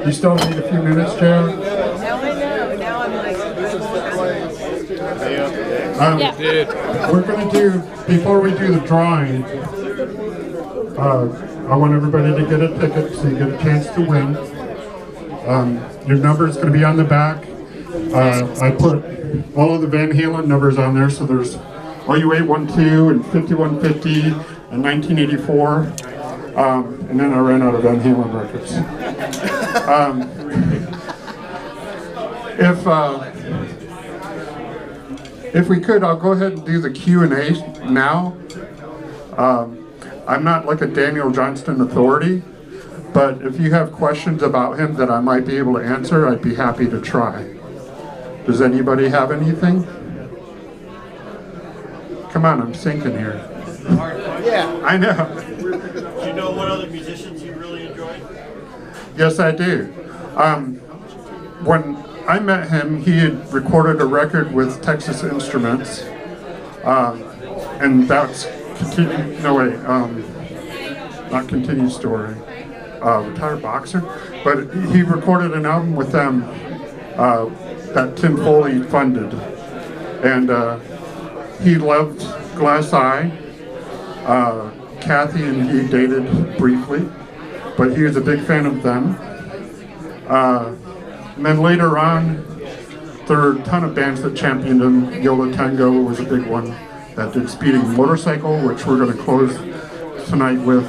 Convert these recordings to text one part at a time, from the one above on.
You still need a few minutes, Jan? Now I know. Now I'm like, We're going to do, before we do the drawing, I want everybody to get a ticket so you get a chance to win. Your number is going to be on the back. I put all of the Van Halen numbers on there, so there's OU812 and 5150 and 1984. And then I ran out of Van Halen records. If we could, I'll go ahead and do the Q&A now. I'm not like a Daniel Johnston authority, but if you have questions about him that I might be able to answer, I'd be happy to try. Does anybody have anything? Come on, I'm sinking here. Yeah. I know. Do you know what other musicians you really enjoy? Yes, I do. When I met him, he had recorded a record with Texas Instruments, and that's not Continued Story, Retired Boxer, but he recorded an album with them that Tim Foley funded, and he loved Glass Eye. Kathy and he dated briefly, but he was a big fan of them. And then later on, there are a ton of bands that championed him. Yola Tango was a big one that did Speeding Motorcycle, which we're going to close tonight with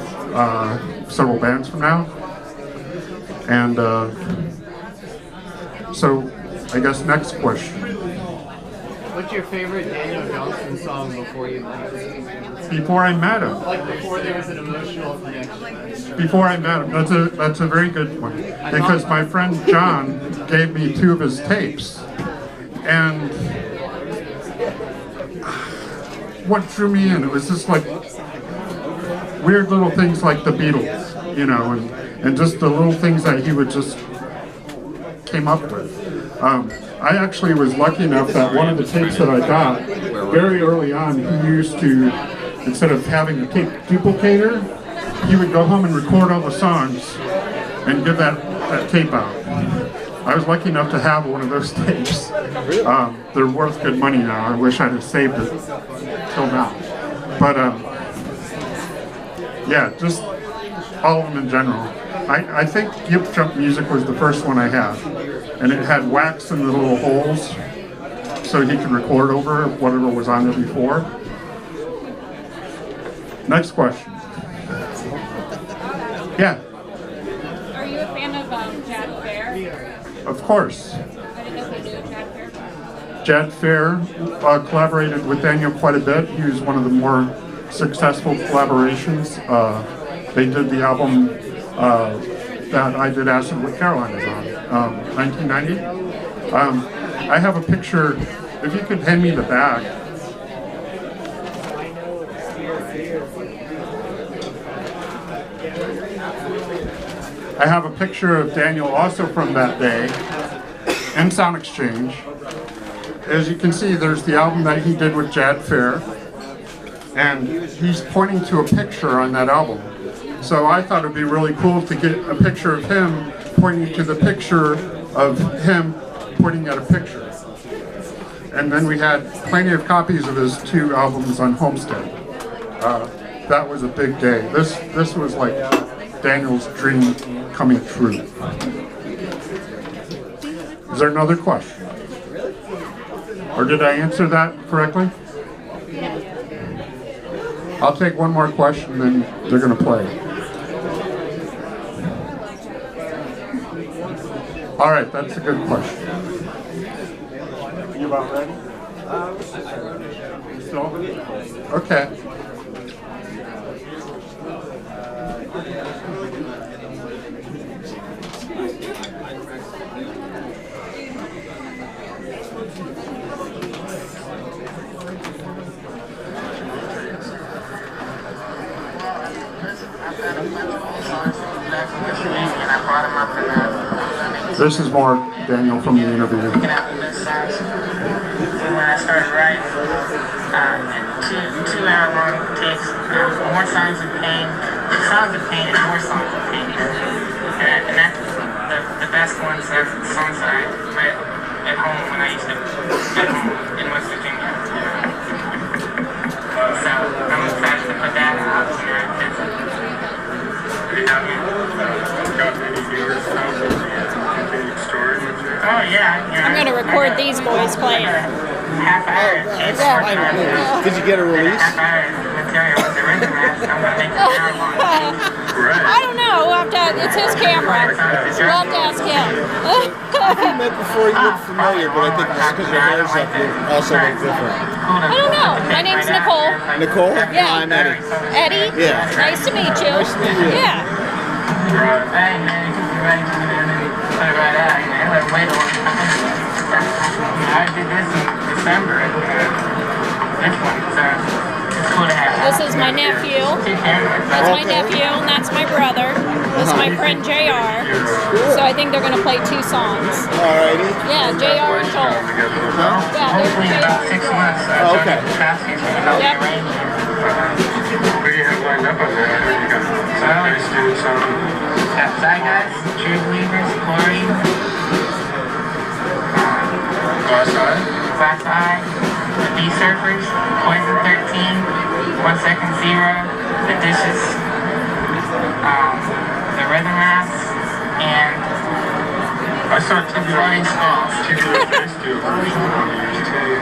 several bands from now. And so I guess next question. What's your favorite Daniel Johnston song before you met him? Before I met him. Like before there was an emotional connection. Before I met him. That's a very good one. Because my friend John gave me 2 of his tapes. And what drew me in, it was just like weird little things like the Beatles, you know, and just the little things that he would just came up with. I actually was lucky enough that one of the tapes that I got, very early on, he used to, instead of having a tape duplicator, he would go home and record all the songs and give that tape out. I was lucky enough to have one of those tapes. They're worth good money now. I wish I'd have saved it till now. But yeah, just all of them in general. I think Yip Jump Music was the first one I had. And it had wax in the little holes so he could record over whatever was on there before. Next question. Yeah? Are you a fan of Jad Fair? Of course. I didn't know if you knew Jad Fair. Jad Fair collaborated with Daniel quite a bit. He was one of the more successful collaborations. They did the album that I did Acid with Carolinas on, 1990. I have a picture, if you could hand me the bag. I have a picture of Daniel also from that day in Sound Exchange. As you can see, there's the album that he did with Jad Fair, and he's pointing to a picture on that album. So I thought it'd be really cool to get a picture of him pointing to the picture of him pointing at a picture. And then we had plenty of copies of his 2 albums on Homestead. That was a big day. This was like Daniel's dream coming true. Is there another question? Or did I answer that correctly? I'll take one more question, then they're going to play. All right, that's a good question. You about ready? Still? Okay. This is more Daniel from the interview. When I started writing, 2-hour long takes, more songs of pain and more songs of pain. And that's the best ones are songs that I write at home when I used to at home in West Virginia. So I'm excited to put that out here. Oh yeah. I'm gonna record these boys playing. Half hour. Did you get a release? Half hour material with the rhythm match. I'm gonna make it an hour long. I don't know. We'll have to, it's his camera. We'll have to ask him. You met before, you look familiar, but I think just because your hair's up, you also look different. I don't know. My name's Nicole. Nicole? Yeah. I'm Eddie. Eddie? Yeah. Nice to meet you. Nice to meet you. Yeah. I did this in December. This one, so it's cool to have. This is my nephew. That's my nephew, and that's my brother. This is my friend JR. So I think they're going to play 2 songs. Alrighty. Yeah, JR and Joel. Yeah, Hopefully in about 6 months. Okay. Yep. What do you have lined up on there? I know you got Saturday students on. Got Side Guys, Cheerleaders, Glory, Glass Eye? Glass Eye, the Bee Surfers, Poison 13, 1 Second Zero, The Dishes, the Rhythm Rats, and I saw Tubular Bass do a version on yours too.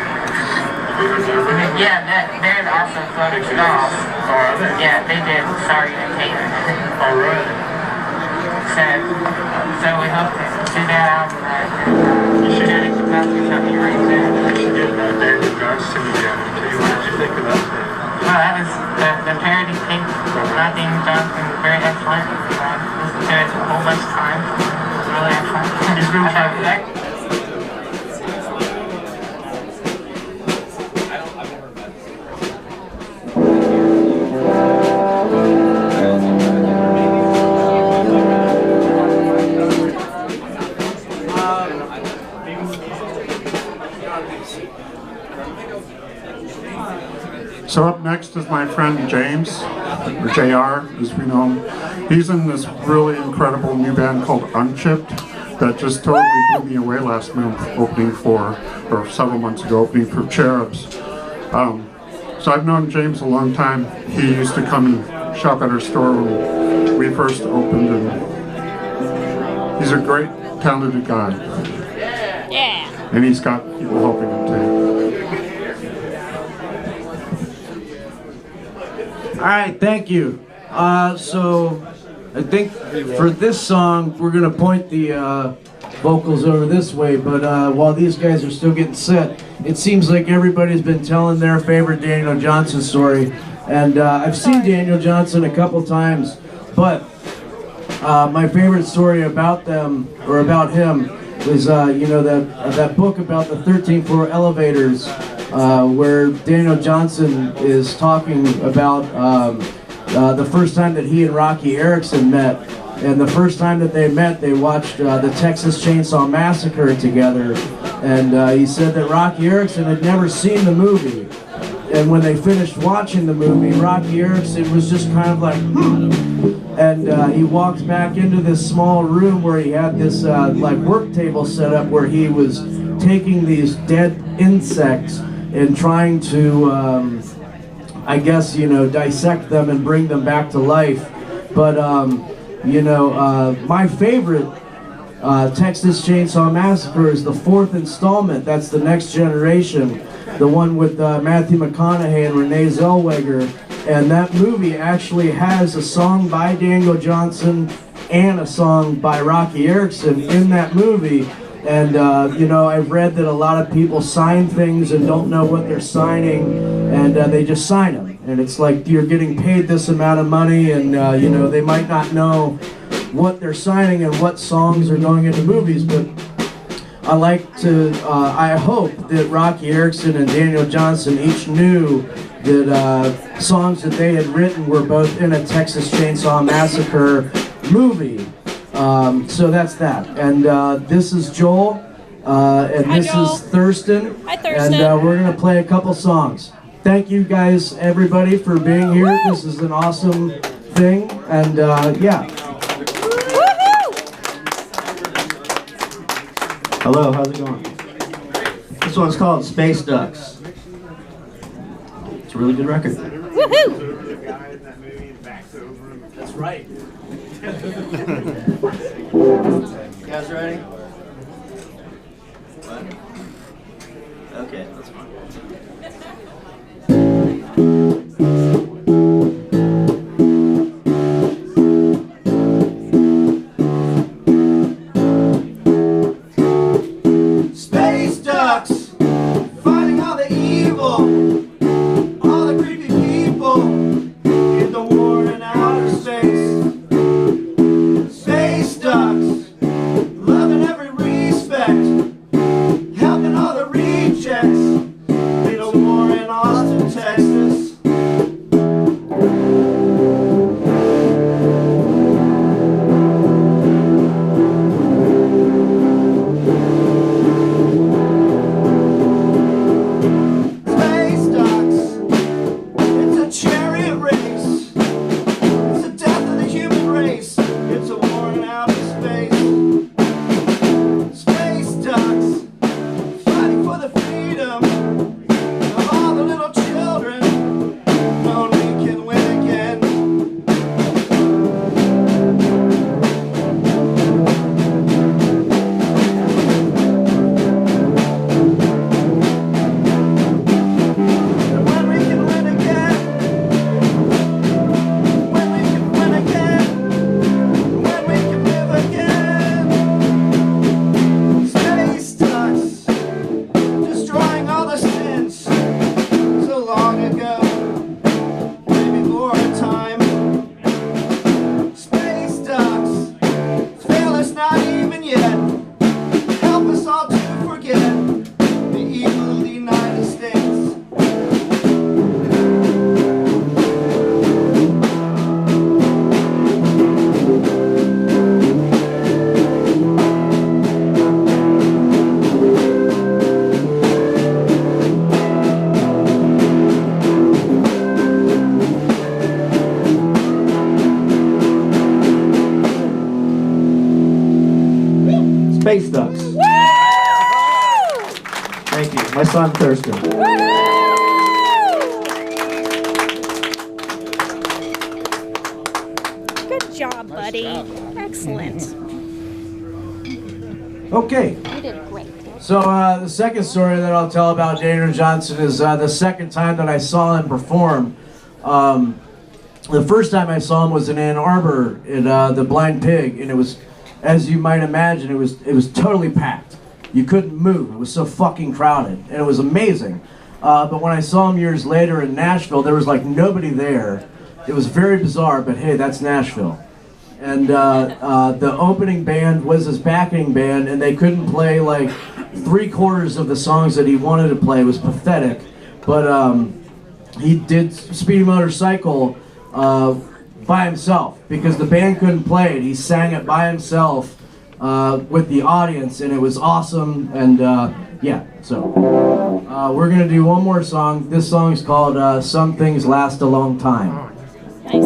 yeah, they're also Floating Stalls. Oh, are they? Yeah, they did Sorry and Payment. Alright. So we hope to do that album that you should have come out to something right there. We should get Daniel Johnston again. What did you think of that thing? Well, that was the parody thing. Not Daniel Johnston, very excellent. Listened to it a whole bunch of times. Really had fun. He's been I thought that. So up next is my friend James, or JR as we know him. He's in this really incredible new band called Unchipped that just totally blew me away last month opening for, or several months ago opening for Cherubs. So I've known James a long time. He used to come and shop at our store when we first opened, and he's a great, talented guy. Yeah. And he's got people helping him too. All right, thank you. So I think for this song, we're gonna point the vocals over this way, but while these guys are still getting set, it seems like everybody's been telling their favorite Daniel Johnston story. And I've seen Daniel Johnston a couple times, but my favorite story about them, or about him, was you know, that book about the 13th floor elevators, where Daniel Johnston is talking about the first time that he and Rocky Erickson met. And the first time that they met, they watched the Texas Chainsaw Massacre together. And he said that Rocky Erickson had never seen the movie. And when they finished watching the movie, Rocky Erickson was just kind of like, And he walked back into this small room where he had this like work table set up where he was taking these dead insects and trying to, I guess, you know, dissect them and bring them back to life. But, you know, my favorite Texas Chainsaw Massacre is the 4th installment. That's The Next Generation, the one with Matthew McConaughey and Renee Zellweger. And that movie actually has a song by Daniel Johnston and a song by Rocky Erickson in that movie. And, you know, I've read that a lot of people sign things and don't know what they're signing, and they just sign them. And it's like you're getting paid this amount of money, and, you know, they might not know what they're signing and what songs are going into movies, but I like to, I hope that Rocky Erickson and Daniel Johnston each knew that songs that they had written were both in a Texas Chainsaw Massacre movie. So that's that. And this is Joel, and Hi, this Joel. is Thurston. Hi, Thurston. And we're going to play a couple songs. Thank you guys, everybody, for being here. This is an awesome thing. And yeah. Woohoo! Hello, how's it going? This one's called Space Ducks. It's a really good record. Woohoo! That's right. You guys ready? What? Okay, that's fine. Space ducks, fighting all the evil, all the creepy people in the war in outer space. Space ducks, loving every respect, helping all the rejects in a war in Austin, Texas. Space ducks, it's a chariot race. It's the death of the human race. It's a war in outer space. Space ducks, fighting for the freedom of all the little children. Only can win again. And when we can win again, when we can win again, when we can live again. Space ducks, destroying all the sins so long ago, maybe more time. Space ducks, fail us not even yet, help us all to forget the evil of the United States. Space ducks. Woo! Thank you. My son Thurston. Good job, buddy. Excellent. Okay. You did great. So the second story that I'll tell about Daniel Johnston is the second time that I saw him perform. The first time I saw him was in Ann Arbor in the Blind Pig, and it was, as you might imagine, it was totally packed. You couldn't move. It was so fucking crowded, and it was amazing. But when I saw him years later in Nashville, there was like nobody there. It was very bizarre, but hey, that's Nashville. And the opening band was his backing band, and they couldn't play like 3/4 of the songs that he wanted to play. It was pathetic. But he did Speedy Motorcycle by himself because the band couldn't play it. He sang it by himself with the audience, and it was awesome. And yeah, so we're gonna do one more song. This song is called "Some Things Last a Long Time." Nice.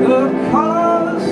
The colors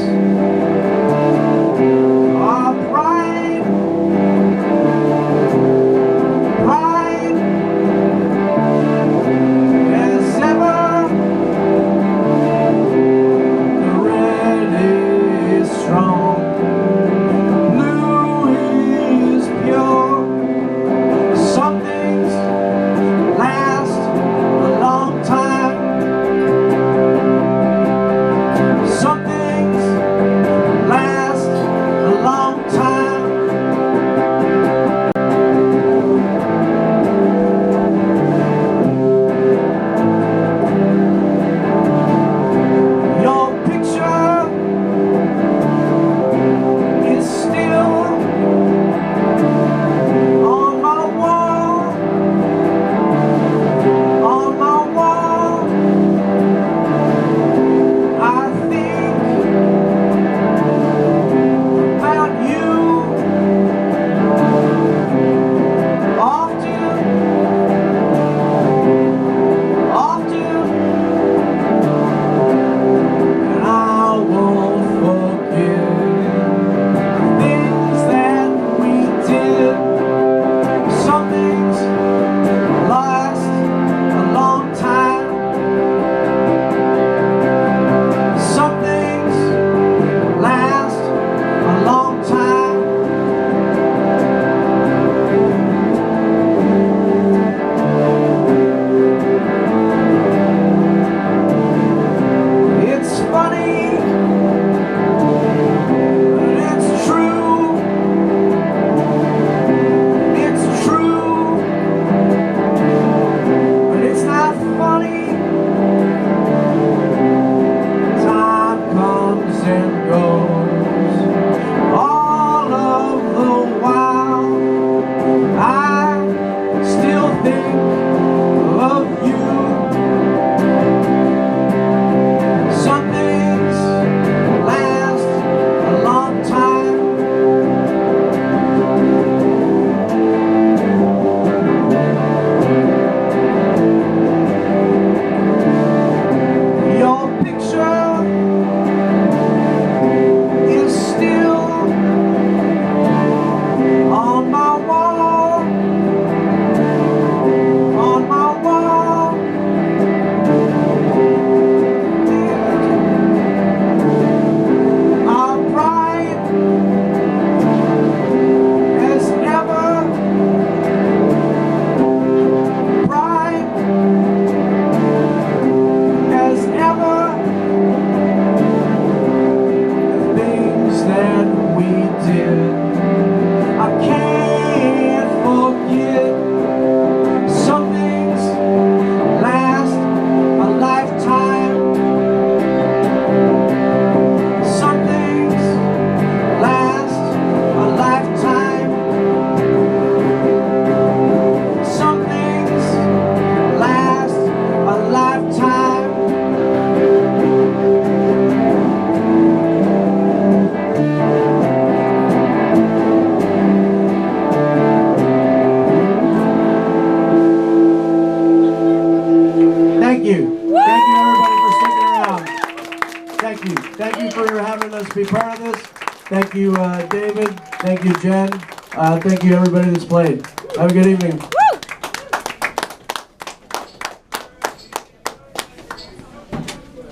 Thank you, David. Thank you, Jen. Thank you, everybody that's played. Have a good evening.